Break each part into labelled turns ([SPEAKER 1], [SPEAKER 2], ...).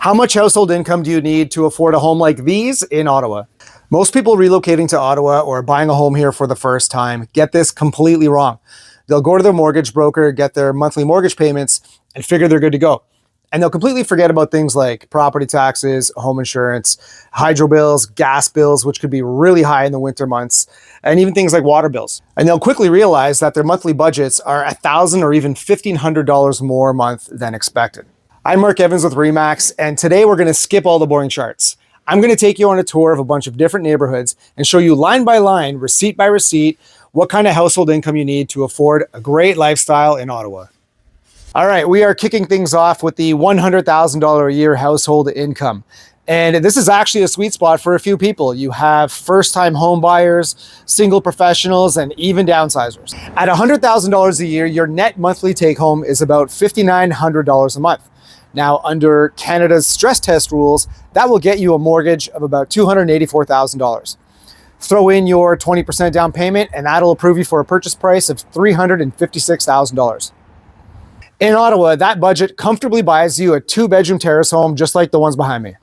[SPEAKER 1] How much household income do you need to afford a home like these in Ottawa? Most people relocating to Ottawa or buying a home here for the first time get this completely wrong. They'll go to their mortgage broker, get their monthly mortgage payments, and figure they're good to go. And they'll completely forget about things like property taxes, home insurance, hydro bills, gas bills, which could be really high in the winter months, and even things like water bills. And they'll quickly realize that their monthly budgets are $1,000 or even $1,500 more a month than expected. I'm Mark Evans with RE/MAX, and today we're going to skip all the boring charts. I'm going to take you on a tour of a bunch of different neighborhoods and show you line by line, receipt by receipt, what kind of household income you need to afford a great lifestyle in Ottawa. All right, we are kicking things off with the $100,000 a year household income. And this is actually a sweet spot for a few people. You have first-time home buyers, single professionals, and even downsizers. At $100,000 a year, your net monthly take-home is about $5,900 a month. Now, under Canada's stress test rules, that will get you a mortgage of about $284,000. Throw in your 20% down payment, and that'll approve you for a purchase price of $356,000. In Ottawa, that budget comfortably buys you a 2-bedroom terrace home just like the ones behind me.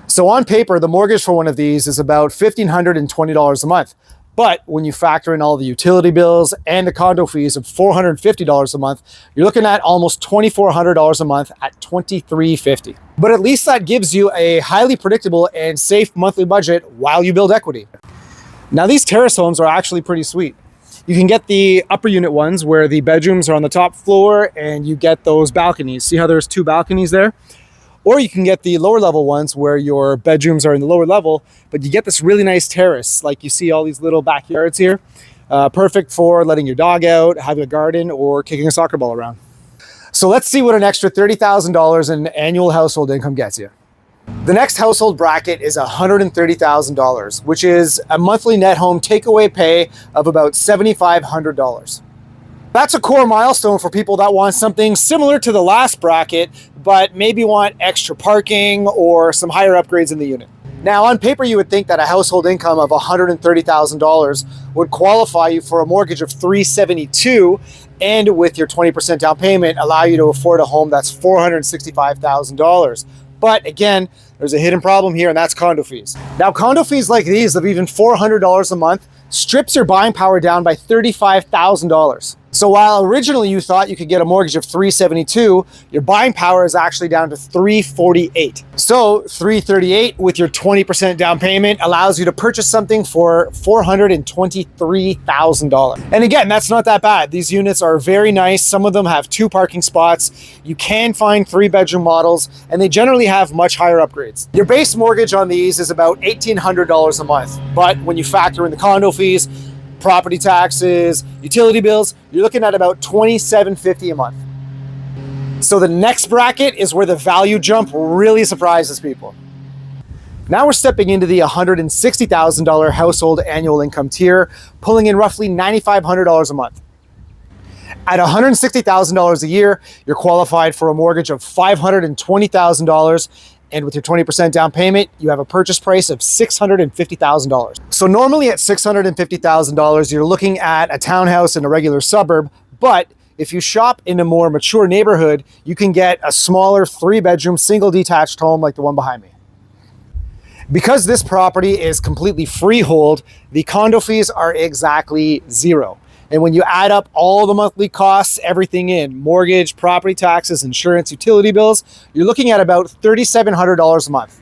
[SPEAKER 1] So on paper, the mortgage for one of these is about $1,520 a month. But when you factor in all the utility bills and the condo fees of $450 a month, you're looking at almost $2,400 a month at $2,350. But at least that gives you a highly predictable and safe monthly budget while you build equity. Now, these terrace homes are actually pretty sweet. You can get the upper unit ones where the bedrooms are on the top floor and you get those balconies. See how there's 2 balconies there? Or you can get the lower level ones where your bedrooms are in the lower level, but you get this really nice terrace. Like you see all these little backyards here. Perfect for letting your dog out, having a garden, or kicking a soccer ball around. So let's see what an extra $30,000 in annual household income gets you. The next household bracket is $130,000, which is a monthly net home takeaway pay of about $7,500. That's a core milestone for people that want something similar to the last bracket, but maybe want extra parking or some higher upgrades in the unit. Now, on paper, you would think that a household income of $130,000 would qualify you for a mortgage of $372,000, and with your 20% down payment, allow you to afford a home that's $465,000. But again, there's a hidden problem here, and that's condo fees. Now, condo fees like these of even $400 a month strips your buying power down by $35,000. So while originally you thought you could get a mortgage of $372,000, your buying power is actually down to $348,000. So $338,000 with your 20% down payment allows you to purchase something for $423,000. And again, that's not that bad. These units are very nice. Some of them have 2 parking spots. You can find 3-bedroom models, and they generally have much higher upgrades. Your base mortgage on these is about $1,800 a month. But when you factor in the condo fees, property taxes, utility bills, you're looking at about $2,750 a month. So the next bracket is where the value jump really surprises people. Now we're stepping into the $160,000 household annual income tier, pulling in roughly $9,500 a month. At $160,000 a year, you're qualified for a mortgage of $520,000, and with your 20% down payment, you have a purchase price of $650,000. So normally at $650,000, you're looking at a townhouse in a regular suburb, but if you shop in a more mature neighborhood, you can get a smaller 3-bedroom single detached home like the one behind me. Because this property is completely freehold, the condo fees are exactly $0. And when you add up all the monthly costs, everything in, mortgage, property taxes, insurance, utility bills, you're looking at about $3,700 a month.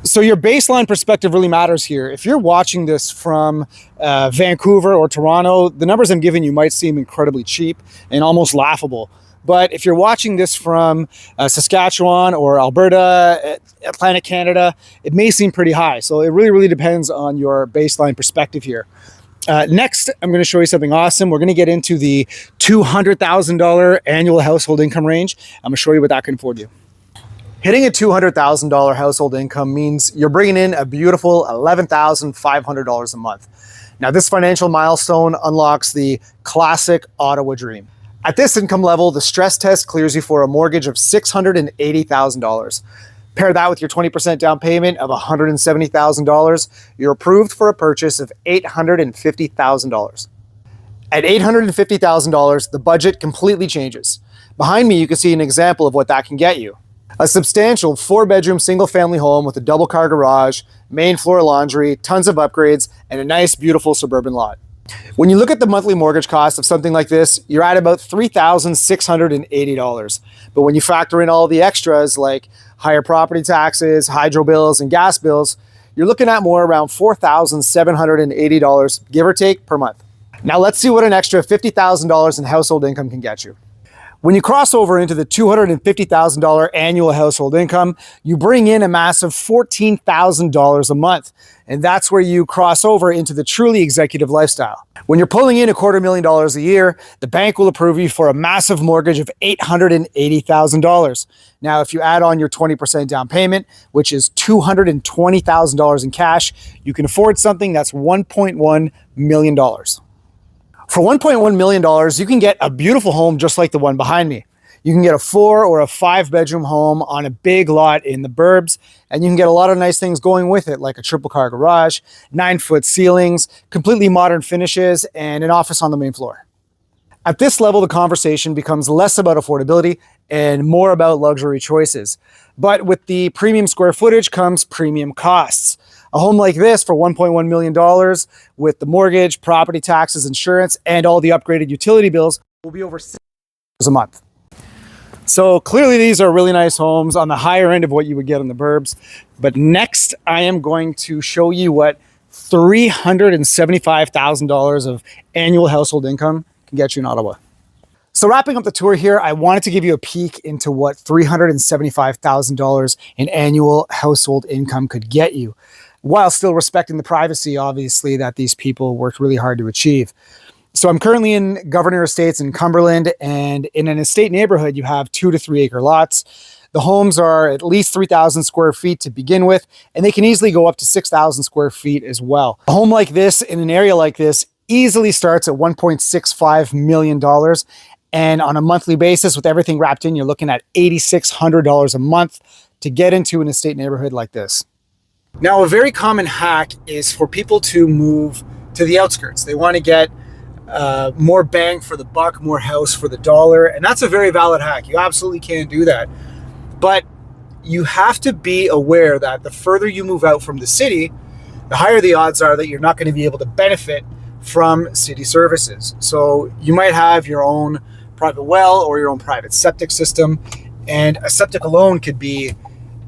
[SPEAKER 1] So your baseline perspective really matters here. If you're watching this from Vancouver or Toronto, the numbers I'm giving you might seem incredibly cheap and almost laughable. But if you're watching this from Saskatchewan or Alberta, Atlantic Canada, it may seem pretty high. So it really depends on your baseline perspective here. Next, I'm going to show you something awesome. We're going to get into the $200,000 annual household income range. I'm going to show you what that can afford you. Hitting a $200,000 household income means you're bringing in a beautiful $11,500 a month. Now, this financial milestone unlocks the classic Ottawa dream. At this income level, the stress test clears you for a mortgage of $680,000. Pair that with your 20% down payment of $170,000, you're approved for a purchase of $850,000. At $850,000, the budget completely changes. Behind me, you can see an example of what that can get you. A substantial 4-bedroom single-family home with a double-car garage, main floor laundry, tons of upgrades, and a nice, beautiful suburban lot. When you look at the monthly mortgage cost of something like this, you're at about $3,680. But when you factor in all the extras like higher property taxes, hydro bills, and gas bills, you're looking at more around $4,780, give or take, per month. Now let's see what an extra $50,000 in household income can get you. When you cross over into the $250,000 annual household income, you bring in a massive $14,000 a month. And that's where you cross over into the truly executive lifestyle. When you're pulling in $250,000 a year, the bank will approve you for a massive mortgage of $880,000. Now, if you add on your 20% down payment, which is $220,000 in cash, you can afford something that's $1.1 million. For $1.1 million, you can get a beautiful home just like the one behind me. You can get a 4 or a 5-bedroom home on a big lot in the burbs, and you can get a lot of nice things going with it, like a triple car garage, 9-foot ceilings, completely modern finishes, and an office on the main floor. At this level, the conversation becomes less about affordability and more about luxury choices. But with the premium square footage comes premium costs. A home like this for $1.1 million with the mortgage, property taxes, insurance, and all the upgraded utility bills will be over $6 a month. So clearly these are really nice homes on the higher end of what you would get in the burbs. But next, I am going to show you what $375,000 of annual household income can get you in Ottawa. So wrapping up the tour here, I wanted to give you a peek into what $375,000 in annual household income could get you, while still respecting the privacy, obviously, that these people worked really hard to achieve. So I'm currently in Gouverneur Estates in Cumberland, and in an estate neighborhood, you have 2 to 3 acre lots. The homes are at least 3,000 square feet to begin with, and they can easily go up to 6,000 square feet as well. A home like this in an area like this easily starts at $1.65 million. And on a monthly basis, with everything wrapped in, you're looking at $8,600 a month to get into an estate neighborhood like this. Now, a very common hack is for people to move to the outskirts. They want to get more bang for the buck, more house for the dollar. And that's a very valid hack. You absolutely can do that. But you have to be aware that the further you move out from the city, the higher the odds are that you're not going to be able to benefit from city services. So you might have your own private well or your own private septic system, and a septic alone could be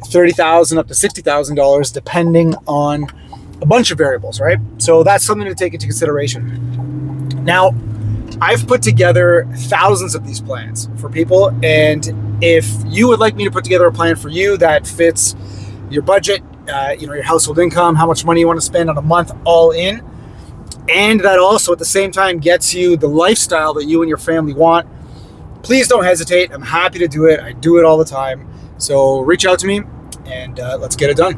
[SPEAKER 1] $30,000 up to $60,000 depending on a bunch of variables, right? So that's something to take into consideration. Now, I've put together thousands of these plans for people, and if you would like me to put together a plan for you that fits your budget, your household income, how much money you want to spend on a month all in, and that also at the same time gets you the lifestyle that you and your family want, please don't hesitate. I'm happy to do it. I do it all the time. So reach out to me and let's get it done.